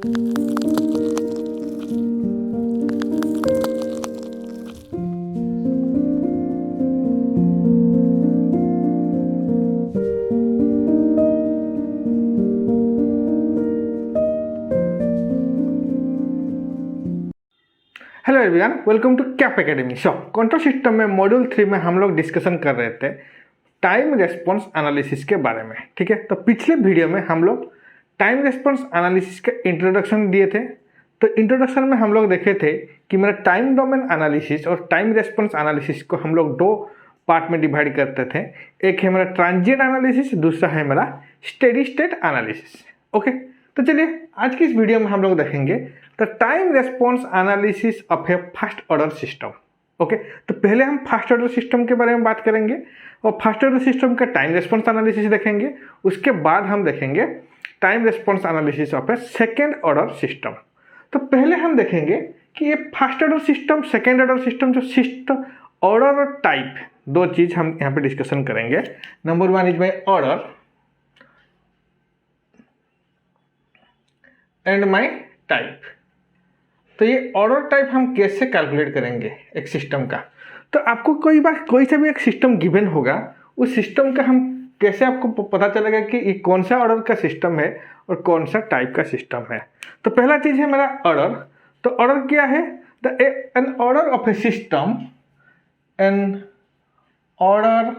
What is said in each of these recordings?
Hello everyone, welcome to Cap Academy. Control system में module 3 में हम लोग डिस्कशन कर रहे थे टाइम रेस्पॉन्स एनालिसिस के बारे में। ठीक है, तो पिछले वीडियो में हम लोग टाइम रेस्पॉन्स एनालिसिस के इंट्रोडक्शन दिए थे। तो इंट्रोडक्शन में हम लोग देखे थे कि मेरा टाइम डोमेन एनालिसिस और टाइम रेस्पॉन्स एनालिसिस को हम लोग दो पार्ट में डिवाइड करते थे। एक है मेरा ट्रांजिएंट एनालिसिस, दूसरा है मेरा स्टेडी स्टेट एनालिसिस। ओके, तो चलिए आज की इस वीडियो में हम लोग देखेंगे the time response analysis of a first order system. Okay, तो पहले हम फर्स्ट ऑर्डर सिस्टम के बारे में बात करेंगे और फर्स्ट ऑर्डर सिस्टम का टाइम रेस्पॉन्स एनालिसिस देखेंगे। उसके बाद हम देखेंगे time response analysis of A second order system. तो पहले हम देखेंगे कि ये first order system, second order system, जो सिस्टम ऑर्डर और टाइप, दो चीज हम यहाँ पे डिस्कशन करेंगे। Number one is my order and my type. तो ये ऑर्डर टाइप हम कैसे कैलकुलेट करेंगे एक सिस्टम का। तो आपको कोई सा भी एक सिस्टम गिवन होगा, उस सिस्टम का हम कैसे आपको पता चलेगा कि ये कौन सा ऑर्डर का सिस्टम है और कौन सा टाइप का सिस्टम है। तो पहला चीज है मेरा ऑर्डर। तो ऑर्डर क्या है? An order of a system, an order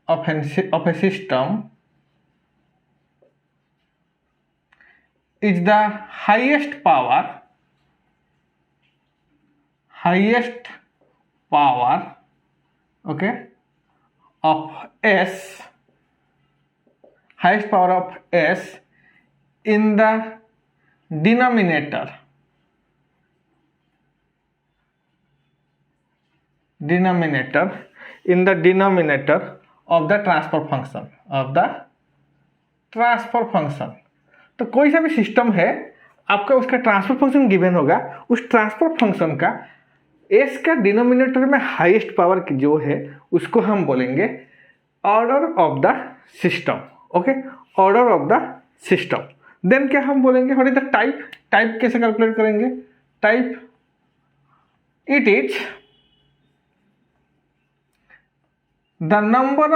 of a system is the highest power okay of S, highest power of S in the denominator of the transfer function तो कोई सा भी सिस्टम है आपका, उसका ट्रांसफर फंक्शन गिवन होगा। उस transfer function का एस का डिनोमिनेटर में हाईएस्ट पावर जो है उसको हम बोलेंगे order of the system. Okay, order of the system. Then क्या हम बोलेंगे, what is the type. Type कैसे कैलकुलेट करेंगे? Type it is the number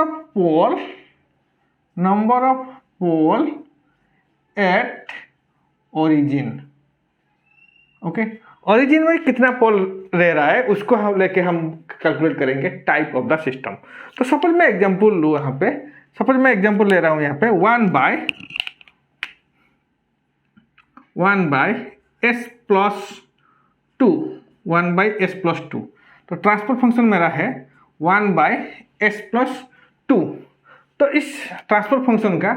of pole at origin. Okay, origin में कितना पोल रह रहा है उसको हम कैलकुलेट करेंगे टाइप ऑफ द सिस्टम। तो सपोज मैं एग्जांपल लूँ यहाँ पे, सपोज मैं एग्जांपल ले रहा हूँ यहाँ पे 1 बाय s प्लस 2। तो ट्रांसफर फंक्शन मेरा है 1 बाय s प्लस 2। तो इस ट्रांसफर फंक्शन का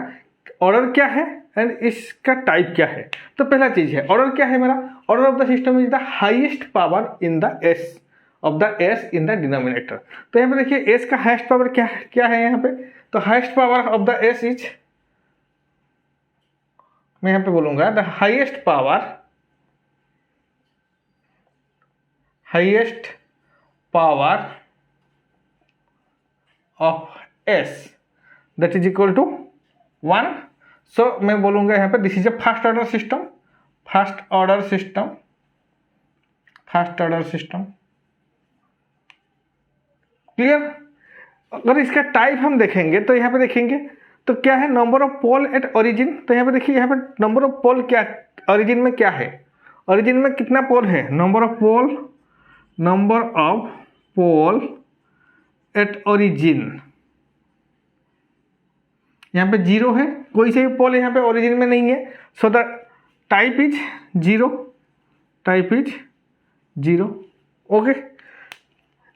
ऑर्डर क्या है एंड इसका टाइप क्या है? तो पहला चीज है ऑर्डर क्या है मेरा। Order of the system is the highest power in the S of the S in the denominator. तो यहाँ पे देखिए एस का हाईएस्ट पावर क्या है यहाँ पे। तो highest power of the s is, मैं यहाँ पे बोलूंगा the highest power of S that is equal to 1। So मैं बोलूंगा यहाँ पे this is a first order system. Clear? अगर इसका टाइप हम देखेंगे तो यहाँ पे देखेंगे तो क्या है, number of pole at origin. तो यहाँ पे देखिए, यहाँ पे नंबर ऑफ पोल क्या ओरिजिन में क्या है, ओरिजिन में कितना पोल है, number of pole at origin यहाँ पे 0 है। कोई से भी पोल यहाँ पे ओरिजिन में नहीं है। So the type is 0। Okay,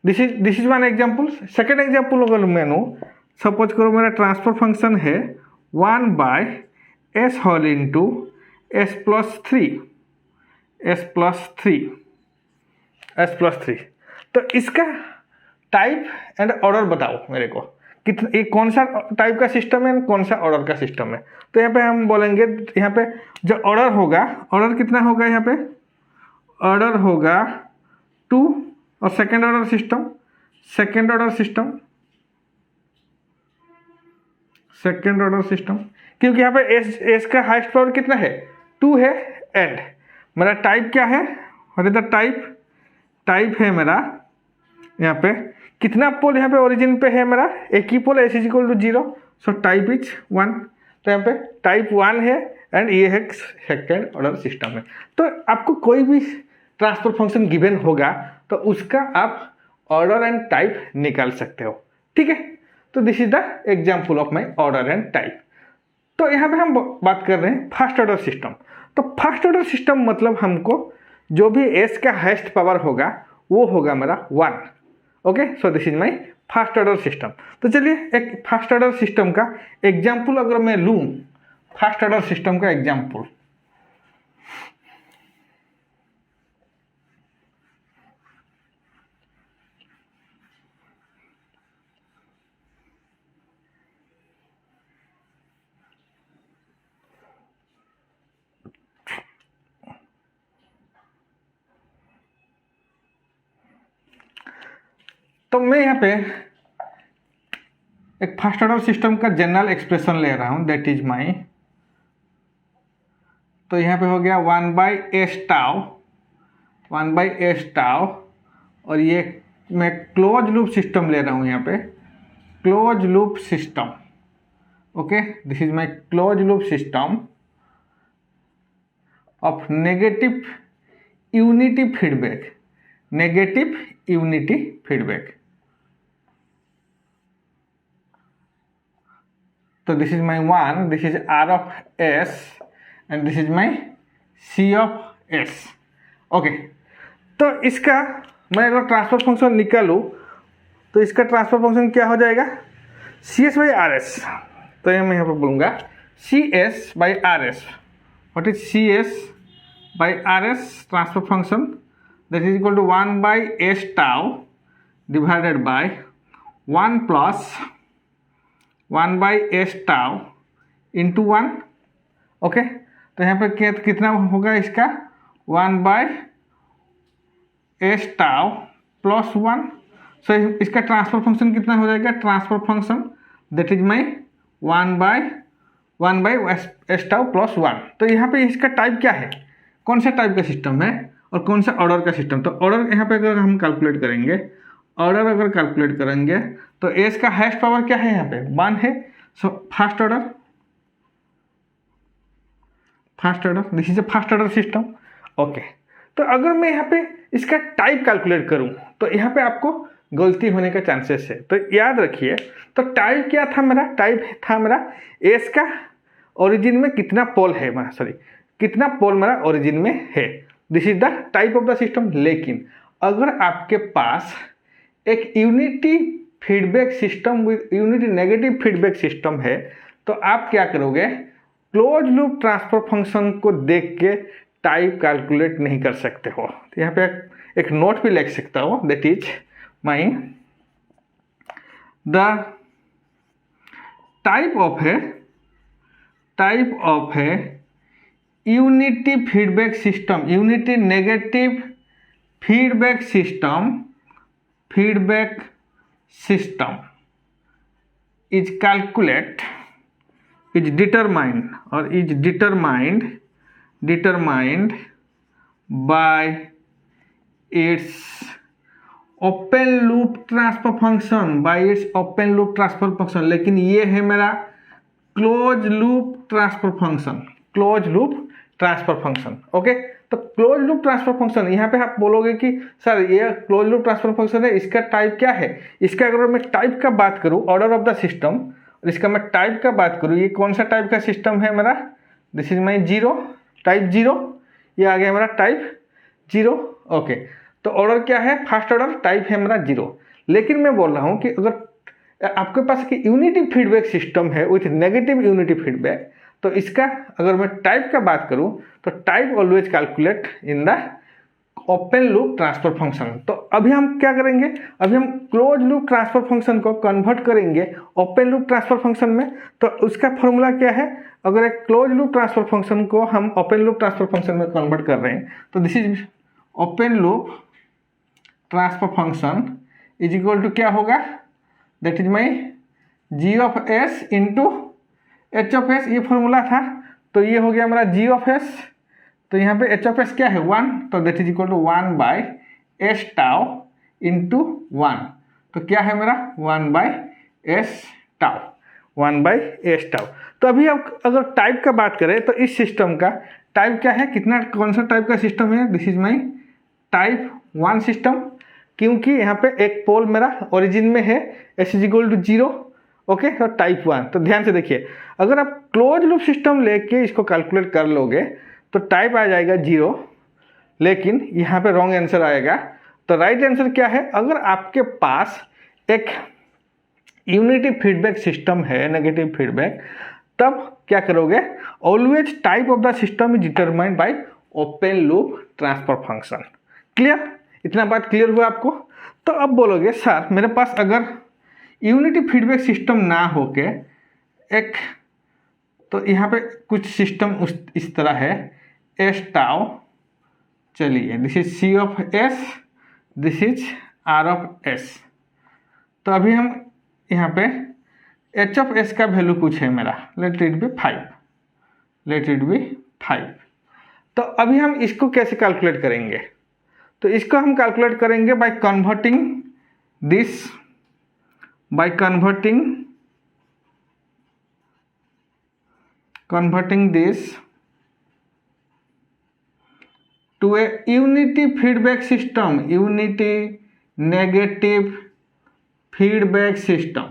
this is one example. Second example अगर मैं लूँ, सपोज करो मेरा ट्रांसफर फंक्शन है 1 by s whole into s plus 3। तो इसका टाइप एंड ऑर्डर बताओ मेरे को, कितना, एक कौन सा टाइप का सिस्टम है, कौन सा ऑर्डर का सिस्टम है। तो यहाँ पे हम बोलेंगे, यहाँ पे जो ऑर्डर होगा, ऑर्डर कितना होगा, यहाँ पे ऑर्डर होगा 2। और second order system second order system, क्योंकि यहाँ पे एस का हाईएस्ट पावर कितना है 2 है। एंड मेरा टाइप क्या है, व्हाट इज द टाइप है मेरा यहाँ पे कितना पोल यहाँ पे ओरिजिन पे है मेरा, एक ही pole, S is equal to 0, so type is 1। तो यहाँ पे टाइप 1 है एंड ये है सेकेंड ऑर्डर सिस्टम है। तो आपको कोई भी ट्रांसफर फंक्शन गिवन होगा तो उसका आप ऑर्डर एंड टाइप निकाल सकते हो, ठीक है। तो this is the example of my order and type. तो यहाँ पे हम बात कर रहे हैं फर्स्ट ऑर्डर सिस्टम। तो फर्स्ट ऑर्डर सिस्टम मतलब हमको जो भी एस का हाईएस्ट पावर होगा वो होगा मेरा 1। Okay, so this is my first order system. तो चलिए एक फर्स्ट ऑर्डर सिस्टम का एग्जाम्पल अगर मैं लूँ, फर्स्ट ऑर्डर सिस्टम का एग्जाम्पल, तो मैं यहाँ पे एक फर्स्ट ऑर्डर सिस्टम का जनरल एक्सप्रेशन ले रहा हूँ, दैट इज माई, तो यहाँ पे हो गया 1/s टाउ, 1/s टाउ, और ये मैं क्लोज लूप सिस्टम ले रहा हूँ यहाँ पे, close loop system. Okay, this is my close loop system of negative unity feedback, negative unity feedback. तो this is my 1, this is R of S and this is my C of S। Okay, तो इसका मैं अगर transfer function निकालूँ तो इसका transfer function क्या हो जाएगा, CS/RS। तो ये मैं यहाँ पर बोलूँगा CS/RS। What is CS/RS transfer function, that is equal to 1/s tau divided by 1 plus 1/s tau into 1। Okay, तो यहाँ पे कितना होगा इसका 1/s टाउ प्लस 1। सो इसका ट्रांसफर फंक्शन कितना हो जाएगा, transfer function that is my 1/s tau plus 1। तो यहाँ पे इसका टाइप क्या है, कौन सा टाइप का सिस्टम है और कौन सा ऑर्डर का सिस्टम। तो ऑर्डर यहाँ पे अगर हम कैलकुलेट करेंगे, ऑर्डर अगर कैलकुलेट करेंगे तो एस का हाईएस्ट पावर क्या है, यहाँ पे 1 है। So first order, this is a first order system. Okay, तो अगर मैं यहाँ पे इसका टाइप कैलकुलेट करूँ तो यहाँ पे आपको गलती होने का चांसेस है। तो याद रखिए, तो टाइप क्या था मेरा, टाइप था मेरा एस का ओरिजिन में कितना पोल है, कितना पोल मेरा ओरिजिन में है, this is the type of the system. लेकिन अगर आपके पास एक unity feedback system with unity negative feedback system है तो आप क्या करोगे, क्लोज लूप ट्रांसफर फंक्शन को देख के टाइप कैलकुलेट नहीं कर सकते हो। तो यहाँ पे एक नोट भी लिख सकता हो, that is my the type of है unity feedback system, unity negative feedback system is determined by its open loop transfer function, लेकिन ये है मेरा close loop transfer function. Okay, तो क्लोज लूप ट्रांसफर फंक्शन, यहाँ पे आप बोलोगे कि सर ये क्लोज लूप ट्रांसफर फंक्शन है, इसका टाइप क्या है। इसका अगर मैं टाइप का बात करूँ, ऑर्डर ऑफ द सिस्टम, इसका मैं टाइप का बात करूँ, ये कौन सा टाइप का सिस्टम है मेरा, दिस इज माई 0, टाइप 0, ये आ गया मेरा टाइप 0। ओके, तो ऑर्डर क्या है, फर्स्ट ऑर्डर, टाइप है मेरा 0। लेकिन मैं बोल रहा हूँ कि अगर आपके पास की यूनिटी फीडबैक सिस्टम है विथ नेगेटिव यूनिटी फीडबैक, तो इसका अगर मैं टाइप का बात करूं तो type always calculate in the open loop transfer function. तो अभी हम क्या करेंगे, अभी हम क्लोज लूप ट्रांसफर फंक्शन को कन्वर्ट करेंगे ओपन लूप ट्रांसफर फंक्शन में। तो उसका फॉर्मूला क्या है, अगर एक क्लोज लूप ट्रांसफर फंक्शन को हम ओपन लूप ट्रांसफर फंक्शन में कन्वर्ट कर रहे हैं तो this is open loop transfer function is equal to क्या होगा, that is my g of s into H of s ये फॉर्मूला था, तो ये हो गया मेरा जी ऑफ एस। तो यहाँ पे एच ऑफ एस क्या है 1, तो that is equal to 1 by s tau into 1। तो क्या है मेरा 1 by s tau, 1 by s tau. तो अभी आप अगर टाइप का बात करें तो इस सिस्टम का टाइप क्या है, कितना कौन सा टाइप का सिस्टम है, this is my type 1 system, क्योंकि यहाँ पे एक पोल मेरा ओरिजिन में है, s is equal to 0। Okay, तो टाइप 1। तो ध्यान से देखिए, अगर आप क्लोज लूप सिस्टम लेके इसको कैलकुलेट कर लोगे तो टाइप आ जाएगा 0, लेकिन यहाँ पे रॉन्ग आंसर आएगा। तो राइट आंसर क्या है, अगर आपके पास एक यूनिटी फीडबैक सिस्टम है, नेगेटिव फीडबैक, तब क्या करोगे, always type of the system is determined by open loop transfer function. Clear, इतना बात क्लियर हुआ आपको। तो अब बोलोगे सर मेरे पास अगर यूनिटी फीडबैक सिस्टम ना होके एक, तो यहाँ पे कुछ सिस्टम इस तरह है, एस टाउ, चलिए this is C of s, this is R of s. तो अभी हम यहाँ पे एच ऑफ एस का वैल्यू कुछ है मेरा, let it be 5, let it be 5। तो अभी हम इसको कैसे कैलकुलेट करेंगे, तो इसको हम कैलकुलेट करेंगे by converting this, by converting this to a unity feedback system, unity negative feedback system,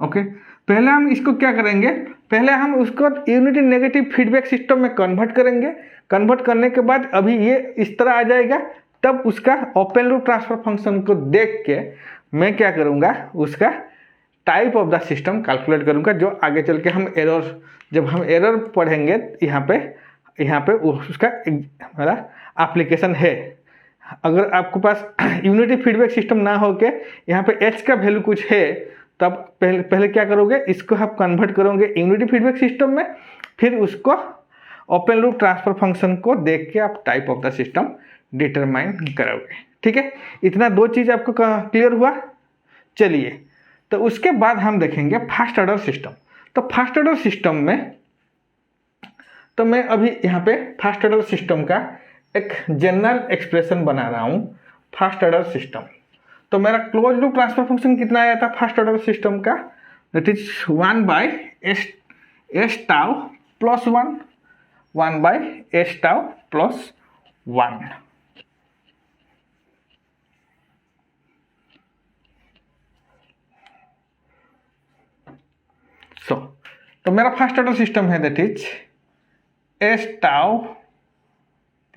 okay. पहले हम इसको क्या करेंगे, पहले हम उसको यूनिटी नेगेटिव फीडबैक सिस्टम में कन्वर्ट करेंगे। कन्वर्ट करने के बाद अभी ये इस तरह आ जाएगा, तब उसका ओपन लूप ट्रांसफर फंक्शन को देख के मैं क्या करूँगा, उसका type of the system calculate करूँगा, जो आगे चल के हम एरर, जब हम एरर पढ़ेंगे यहाँ पे उसका हमारा एप्लीकेशन है। अगर आपके पास यूनिटी फीडबैक सिस्टम ना हो के यहाँ पे एच का वैल्यू कुछ है, तब पहले क्या करोगे, इसको आप कन्वर्ट करोगे यूनिटी फीडबैक सिस्टम में, फिर उसको ओपन लूप ट्रांसफर फंक्शन को देख के आप type of the system determine करोगे। ठीक है, इतना दो चीज़ आपको क्लियर हुआ। चलिए, तो उसके बाद हम देखेंगे फर्स्ट ऑर्डर सिस्टम। तो फर्स्ट ऑर्डर सिस्टम में, तो मैं अभी यहाँ पे फर्स्ट ऑर्डर सिस्टम का एक जनरल एक्सप्रेशन बना रहा हूँ, फर्स्ट ऑर्डर सिस्टम। तो मेरा क्लोज लूप ट्रांसफर फंक्शन कितना आया था फर्स्ट ऑर्डर सिस्टम का, that is 1 by s tau plus 1, 1 by s tau plus 1। तो मेरा फर्स्ट ऑर्डर सिस्टम है, that is S tau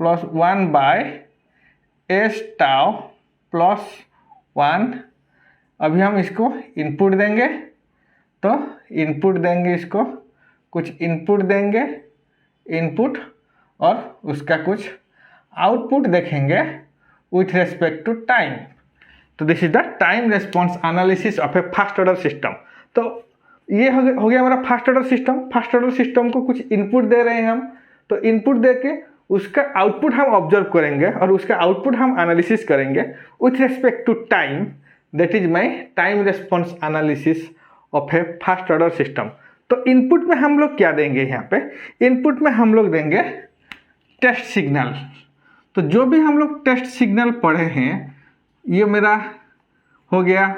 plus 1 by S tau plus 1। अभी हम इसको इनपुट देंगे, तो इनपुट देंगे, इसको कुछ इनपुट देंगे, इनपुट, और उसका कुछ आउटपुट देखेंगे विथ रेस्पेक्ट टू टाइम। तो this is the time response analysis of a first order system. तो ये हो गया हमारा first order system. First order system को कुछ इनपुट दे रहे हैं हम, तो इनपुट दे के उसका आउटपुट हम ऑब्जर्व करेंगे और उसका आउटपुट हम एनालिसिस करेंगे with respect to time. That is my time response analysis of a first order system. तो इनपुट में हम लोग क्या देंगे, यहाँ पे इनपुट में हम लोग देंगे टेस्ट सिग्नल। तो जो भी हम लोग टेस्ट सिग्नल पढ़े हैं, ये मेरा हो गया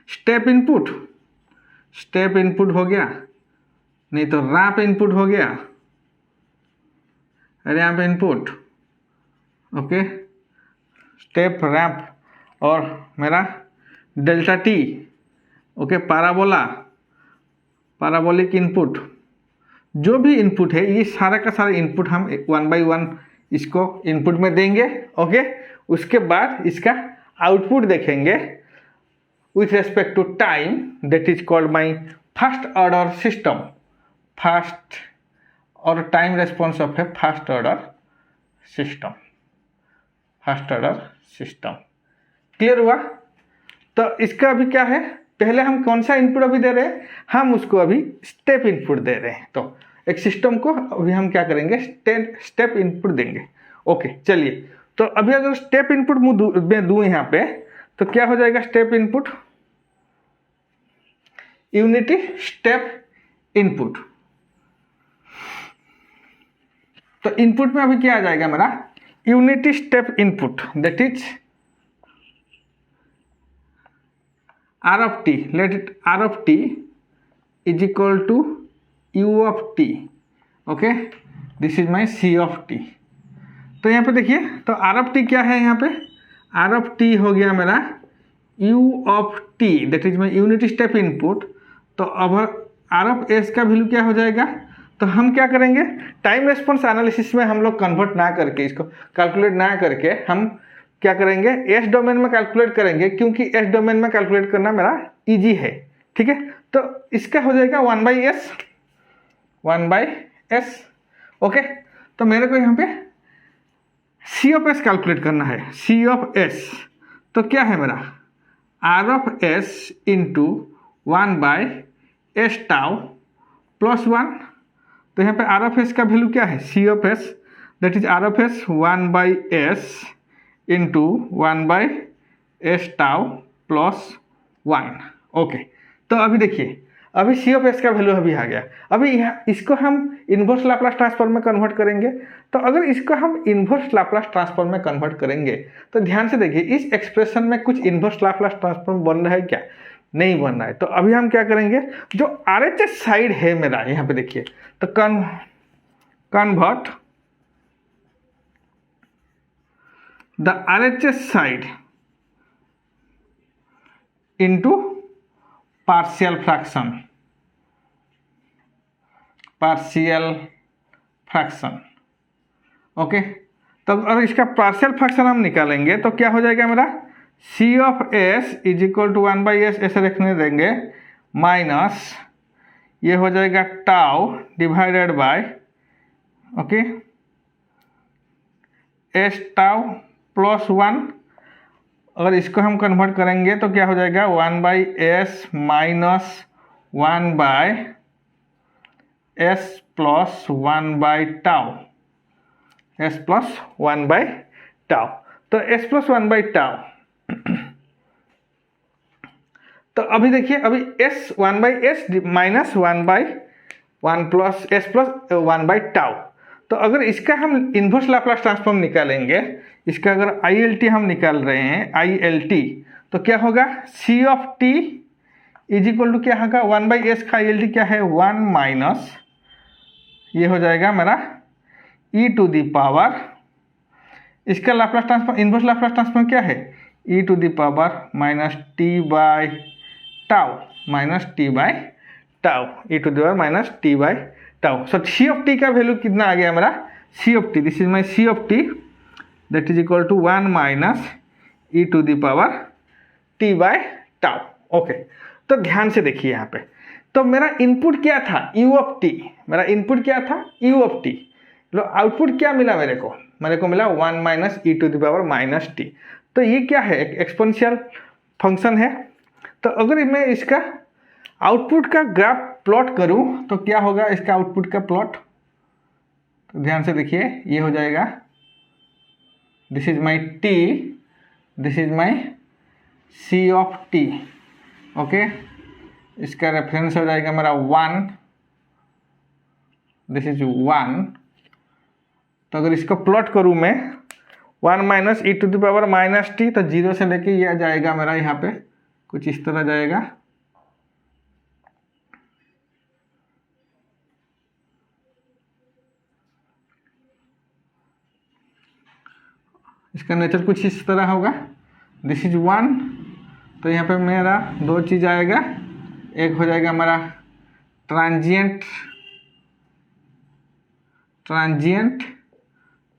स्टेप इनपुट, स्टेप इनपुट हो गया, नहीं तो रैंप इनपुट हो गया, ramp input, okay, step ramp, और मेरा delta T, okay, parabola, parabolic input. जो भी इनपुट है, ये सारा का सारा इनपुट हम 1 बाई 1 इसको इनपुट में देंगे, ओके। उसके बाद इसका आउटपुट देखेंगे with respect to time, that is called my first order system, first or time response of a first order system, first order system। Clear हुआ? तो इसका अभी क्या है, पहले हम कौन सा इनपुट अभी दे रहे हैं, हम उसको अभी स्टेप इनपुट दे रहे हैं। तो एक सिस्टम को अभी हम क्या करेंगे, स्टेप इनपुट देंगे, ओके। चलिए, तो अभी अगर स्टेप इनपुट मैं दूँ यहाँ पे, तो क्या हो जाएगा step input, unity step input. तो इनपुट में अभी क्या आ जाएगा मेरा unity step input, that is R of t, let it R of t is equal to u of T. Okay, this is my C of T. तो यहाँ पे देखिए, तो आर ऑफ टी क्या है, यहाँ पे आर ऑफ टी हो गया मेरा you of T, that is my unit step input. तो अब आर ऑफ एस का वैल्यू क्या हो जाएगा, तो हम क्या करेंगे, टाइम रेस्पॉन्स एनालिसिस में हम लोग कन्वर्ट ना करके, इसको कैलकुलेट ना करके हम क्या करेंगे, एस डोमेन में कैलकुलेट करेंगे, क्योंकि एस डोमेन में कैलकुलेट करना मेरा इजी है। ठीक है, तो इसका हो जाएगा 1/s, 1/s। ओके, तो मेरे को यहाँ पे सी ऑफ एस कैलकुलेट करना है, सी ऑफ एस। तो क्या है मेरा R of S into 1/s tau plus 1। तो यहाँ पे आर ऑफ एस का वैल्यू क्या है, C of S, that is R of S 1/s into 1/s tau plus 1। Okay, तो अभी देखिए, अभी सी ऑफ एस का वैल्यू अभी आ गया। अभी यहाँ इसको हम इन्वर्स लाप्लास ट्रांसफॉर्म में कन्वर्ट करेंगे। तो अगर इसको हम इन्वर्स लाप्लास ट्रांसफॉर्म में कन्वर्ट करेंगे तो ध्यान से देखिए, इस एक्सप्रेशन में कुछ इन्वर्स लाप्लास ट्रांसफॉर्म बन रहा है क्या, नहीं बन रहा है। तो अभी हम क्या करेंगे, जो RHS साइड है मेरा, यहाँ पे देखिए, तो convert the RHS side into partial fraction, okay. तो अगर इसका पार्शियल फ्रैक्शन हम निकालेंगे तो क्या हो जाएगा मेरा, C of S is equal to 1/s ऐसे रखने देंगे, माइनस ये हो जाएगा tau divided by, okay, S tau plus 1। अगर इसको हम कन्वर्ट करेंगे तो क्या हो जाएगा, 1/s माइनस 1/s प्लस 1/टाउ, s प्लस 1/टाउ। तो s प्लस 1/टाउ, तो अभी देखिए, अभी s 1/s minus 1/1 plus s plus 1/टाउ। तो अगर इसका हम इन्वर्स लाप्लास ट्रांसफॉर्म निकालेंगे, इसका अगर ILT हम निकाल रहे हैं, ILT, तो क्या होगा, C of t is equal to क्या होगा, 1/s का ILT क्या है, 1 माइनस ये हो जाएगा मेरा e टू द पावर, इसका Laplace transform, inverse Laplace transform क्या है, e to the power minus t/टाउ, माइनस t/टाउ, e to the power minus t/टाउ। सो सी ऑफ टी का वैल्यू कितना आ गया मेरा, C of T, this is my C of T, that is equal to 1 minus e to the power t/टाउ। ओके, तो ध्यान से देखिए यहाँ पे, तो मेरा इनपुट क्या था, u ऑफ टी, मेरा इनपुट क्या था, u ऑफ टी। लो आउटपुट क्या मिला मेरे को मिला 1 minus e to the power minus t. तो ये क्या है, एक एक्सपोनेंशियल फंक्शन है। तो अगर मैं इसका आउटपुट का ग्राफ प्लॉट करूं तो क्या होगा, इसका आउटपुट का प्लॉट, तो ध्यान से देखिए, ये हो जाएगा, this is my t, this is my C of T. Okay, इसका रेफरेंस हो जाएगा मेरा 1, दिस इज 1। तो अगर इसको प्लॉट करूं मैं 1 minus E to the power minus t, तो 0 से लेके ये आ जाएगा मेरा यहाँ पे कुछ इस तरह जाएगा। इसका नेचर कुछ इस तरह होगा, दिस इज 1। तो यहाँ पे मेरा दो चीज़ आएगा, एक हो जाएगा हमारा ट्रांजिएंट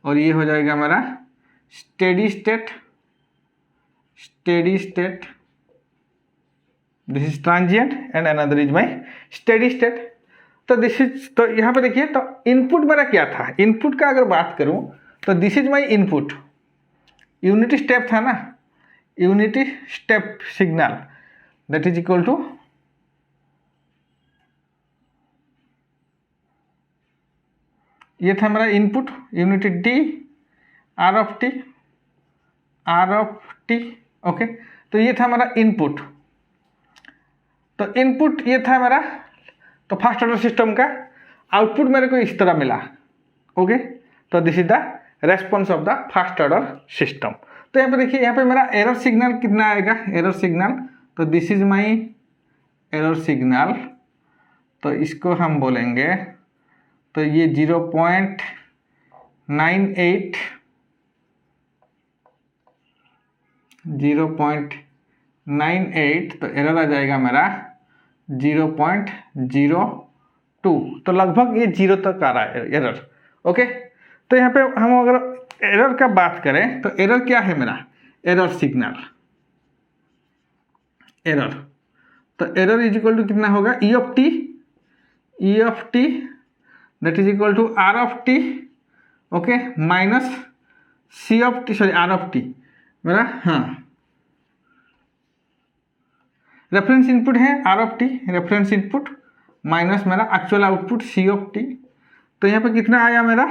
और ये हो जाएगा हमारा steady state. This is transient and another is my steady state. तो दिस इज, तो यहाँ पे देखिए, तो इनपुट मेरा क्या था, इनपुट का अगर बात करूँ तो this is my input, unity step था ना, unity step signal, that is equal to, ये था मेरा input unity D R of T. Okay, तो ये था हमारा इनपुट। तो इनपुट ये था मेरा, तो फर्स्ट ऑर्डर सिस्टम का आउटपुट मेरे को इस तरह मिला। ओके, तो this is the response of the first order system. तो यहाँ पे देखिए, यहाँ पे मेरा एरर सिग्नल कितना आएगा, एरर सिग्नल, तो this is my error signal, तो इसको हम बोलेंगे, तो ये 0.98 तो एरर आ जाएगा मेरा 0.02, तो लगभग ये 0 तक आ रहा है एरर। ओके, तो यहाँ पे हम अगर एरर का बात करें तो एरर क्या है मेरा, एरर सिग्नल, एरर, तो एरर इज इक्वल टू कितना होगा, E of T that is equal to R of T, okay, minus C of T, sorry R of T मेरा, हाँ रेफरेंस इनपुट है R of T, reference input minus मेरा actual output C of T. तो यहाँ पे कितना आया मेरा,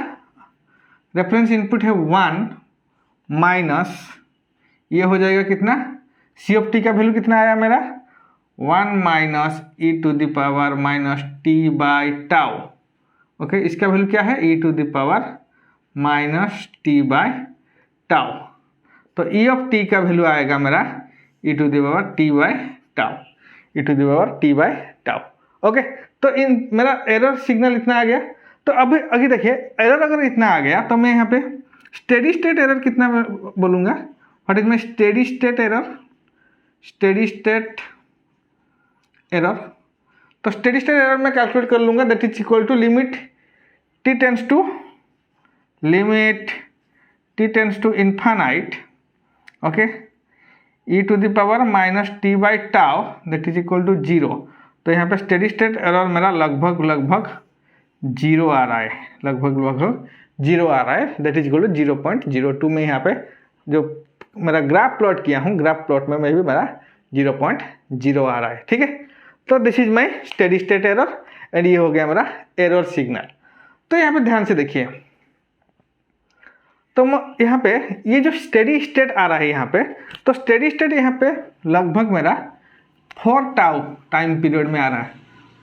रेफरेंस इनपुट है 1 माइनस ये हो जाएगा कितना, सी ऑफ टी का वैल्यू कितना आया मेरा 1 minus E to the power minus T by tau. Okay, इसका वैल्यू क्या है, E to the power minus T by tau. तो ई ऑफ टी का वैल्यू आएगा मेरा E to the power T by tau, E to the power T by tau. Okay, तो इन मेरा एरर सिग्नल इतना आ गया। तो अभी अभी देखिए, एरर अगर इतना आ गया तो मैं यहाँ पे स्टेडी स्टेट एरर कितना बोलूँगा, what is my steady state error, steady state error, तो स्टेडी स्टेट एरर मैं कैलकुलेट कर लूँगा, that is equal to limit t tends to infinite, okay, e to the power minus T by tau that is equal to 0। तो यहाँ पे steady state error मेरा लगभग 0 आ रहा है, लगभग 0 आ रहा है, दैट इज इक्वल टू 0.02 में यहाँ पे जो मेरा ग्राफ प्लॉट किया हूँ, ग्राफ प्लॉट में भी मेरा 0.0 आ रहा है। ठीक है, तो this is my steady state error and ये हो गया मेरा एरर सिग्नल। तो यहाँ पे ध्यान से देखिए, तो यहाँ पे ये जो स्टेडी स्टेट आ रहा है यहाँ पे, तो स्टेडी स्टेट यहाँ पे लगभग मेरा 4 टाउ टाइम पीरियड में आ रहा है,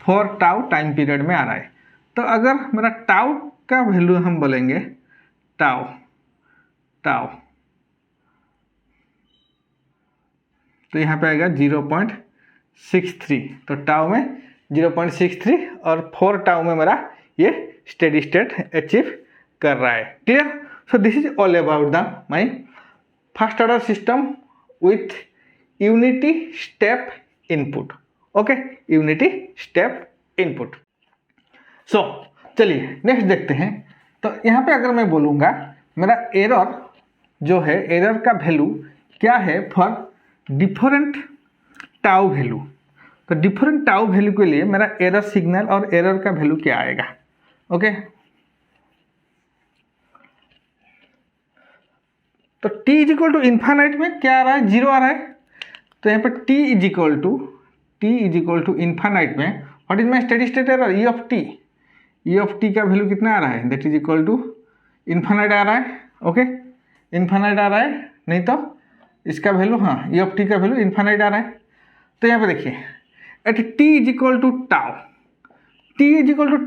4 टाउ टाइम पीरियड में आ रहा है। तो अगर मेरा टाउ का वैल्यू हम बोलेंगे, टाउ तो यहाँ पे आएगा 0.63, तो टाउ में 0.63 और 4 टाउ में मेरा ये स्टेडी स्टेट अचीव कर रहा है। Clear? So this is all about the my first order system with unity step input. Okay, unity step input. So चलिए नेक्स्ट देखते हैं। तो यहाँ पे अगर मैं बोलूँगा मेरा एरर जो है, एरर का वैल्यू क्या है फॉर डिफरेंट टाउ वैल्यू, तो डिफरेंट टाउ वैल्यू के लिए मेरा एरर सिग्नल और एरर का वैल्यू क्या आएगा। ओके, तो t is equal to infinite में क्या आ रहा है, 0 आ रहा है। तो यहाँ पर t is equal to infinite में what is my steady state error, E of T का वैल्यू कितना आ रहा है, that is equal to infinite आ रहा है। ओके, इन्फानाइट आ रहा है, नहीं तो इसका वैल्यू, हाँ ई ऑफ टी का वैल्यू इन्फानाइट आ रहा है। तो यहाँ पे देखिए at t is equal to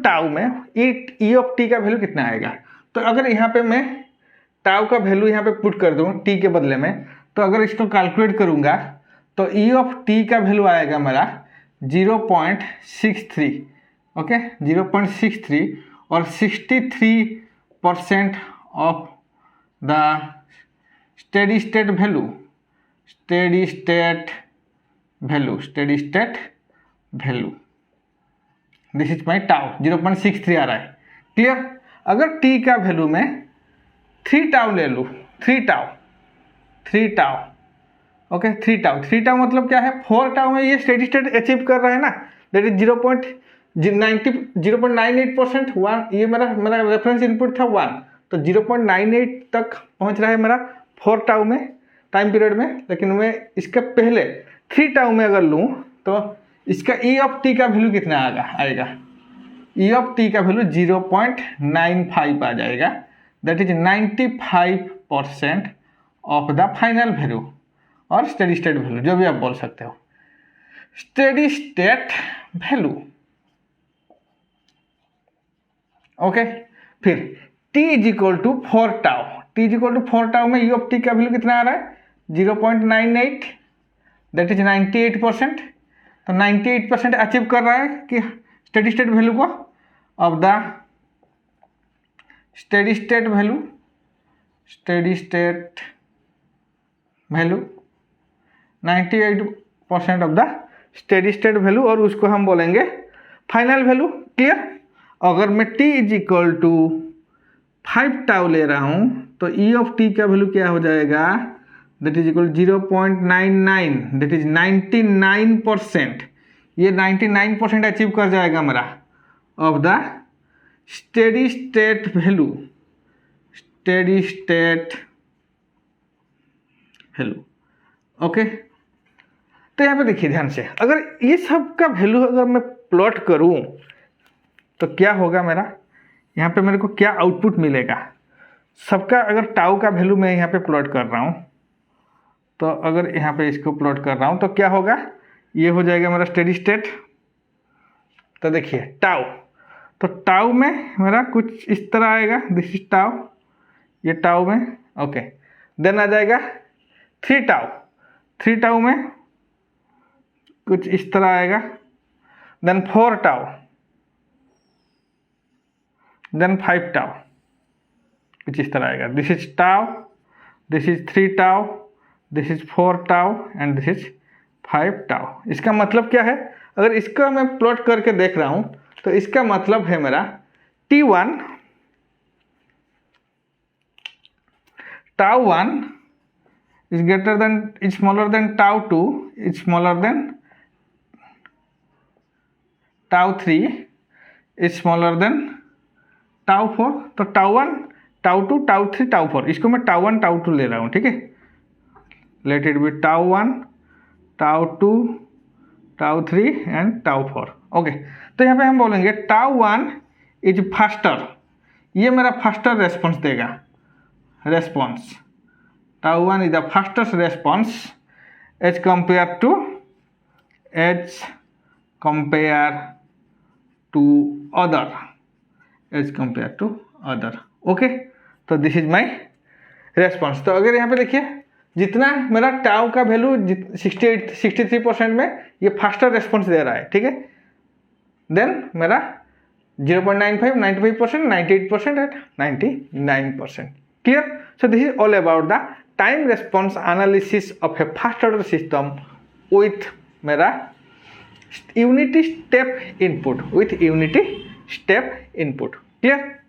tau में ई ऑफ टी का वैल्यू कितना आएगा। तो अगर यहाँ पे मैं टाउ का वैल्यू यहाँ पे पुट कर दूँ t के बदले में, तो अगर इसको कैलकुलेट करूँगा तो ई ऑफ टी का वैल्यू आएगा मेरा 0.63। ओके, 0.63 और 63% of the steady state value this is my tau, 0.63 आ रहा है। क्लियर? अगर t का वैल्यू में 3 टाउ ले लूँ, 3 टाउ, ओके, 3 टाउ मतलब क्या है, 4 टाउ में ये स्टेडी स्टेट अचीव कर रहा है ना, दैट इज 0.98%। 1 ये मेरा रेफरेंस इनपुट था 1, तो 0.98 तक पहुंच रहा है मेरा 4 टाउ में टाइम पीरियड में। लेकिन मैं इसका पहले 3 टाउ में अगर लूँ तो इसका ई ऑफ टी का वैल्यू कितना आएगा, ई ऑफ टी का वैल्यू 0.95 आ जाएगा, that is 95% of the final value और स्टेडी स्टेट वैल्यू, जो भी आप बोल सकते हो। Steady state value. ओके, फिर t is equal to 4 tau. t is equal to 4 tau में u ऑफ t का वैल्यू कितना आ रहा है 0.98, दैट इज 98%। तो 98% अचीव कर रहा है कि स्टेडी स्टेट वैल्यू को of the steady state value 98% of the steady state value, और उसको हम बोलेंगे फाइनल वैल्यू। क्लियर? अगर मैं t is equal to 5 tau ले रहा हूं तो e ऑफ t का वैल्यू क्या हो जाएगा, that is equal 0.99, that is 99%। ये 99% अचीव कर जाएगा मेरा of the steady state value, steady state value. Okay, तो यहाँ पे देखिए ध्यान से, अगर ये सब का वैल्यू अगर मैं प्लॉट करूं तो क्या होगा मेरा, यहाँ पे मेरे को क्या आउटपुट मिलेगा। सबका अगर टाउ का वैल्यू मैं यहाँ पे प्लॉट कर रहा हूँ, तो अगर यहाँ पे इसको प्लॉट कर रहा हूँ तो क्या होगा, ये हो जाएगा मेरा स्टेडी स्टेट। तो देखिए टाउ, तो टाउ में मेरा कुछ इस तरह आएगा, दिस इज टाउ, ये टाउ में। ओके, देन आ जाएगा 3 टाउ, 3 टाउ में कुछ इस तरह आएगा, देन 4 टाउ, देन 5 टाउ, कुछ इस तरह आएगा। This is tau, this is 3 tau, this is 4 tau and this is 5 tau. इसका मतलब क्या है, अगर इसका मैं प्लॉट करके देख रहा हूं तो इसका मतलब है मेरा T1 tau 1 is greater than, is smaller than tau 2, is smaller than tau 3, is smaller than tau 4। तो tau 1, tau 2, tau 3, tau 4, इसको मैं tau 1, tau 2 ले रहा हूँ, ठीक है। Late it B tau 1, tau 2, tau 3 and tau 4। Okay, तो यहाँ पे हम बोलेंगे tau 1 इज फास्टर, ये मेरा फास्टर रेस्पॉन्स देगा, response tau 1 is the fastest response as compared to other। Okay, तो दिस इज माय रेस्पॉन्स। तो अगर यहाँ पे देखिए जितना मेरा टाउ का वैल्यू 63% में ये फास्टर रेस्पॉन्स दे रहा है, ठीक है, देन मेरा 0.95, 95%, 98% and 99%। Clear? So this is all about the time response analysis of a fast order system with मेरा unity step input, with unity step input. Clear?